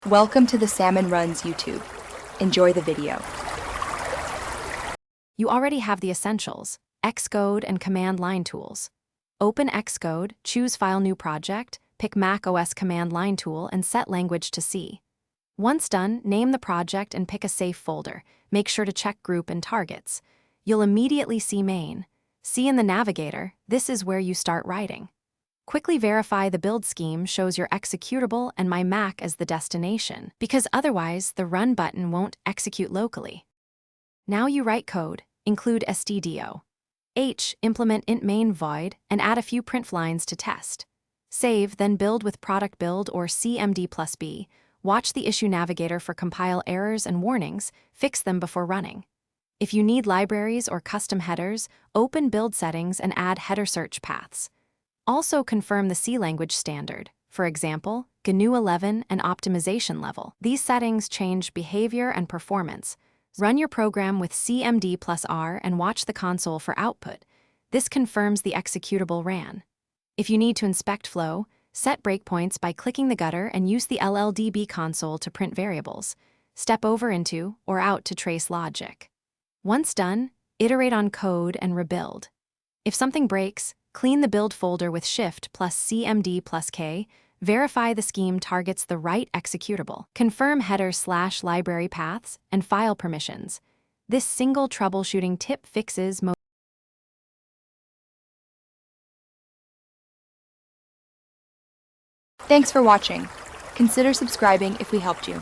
Welcome to the Salmon Runs YouTube. Enjoy the video. You already have the essentials, Xcode and command line tools. Open Xcode, choose File New Project, pick macOS command line tool and set language to C. Once done, name the project and pick a safe folder. Make sure to check Group and Targets. You'll immediately see Main. See in the navigator, this is where you start writing. Quickly verify the build scheme shows your executable and My Mac as the destination, because otherwise the Run button won't execute locally. Now you write code, include stdio. Implement int main void, and add a few print lines to test. Save, then build with product build or cmd+b. Watch the issue navigator for compile errors and warnings, fix them before running. If you need libraries or custom headers, open build settings and add header search paths. Also confirm the C language standard, for example, GNU 11 and optimization level. These settings change behavior and performance. Run your program with cmd+r and watch the console for output. This confirms the executable ran. If you need to inspect flow, set breakpoints by clicking the gutter and use the LLDB console to print variables. Step over into or out to trace logic. Once done, iterate on code and rebuild. If something breaks, clean the build folder with Shift+CMD+K. Verify the scheme targets the right executable. Confirm header/library paths and file permissions. This single troubleshooting tip fixes most. Thanks for watching. Consider subscribing if we helped you.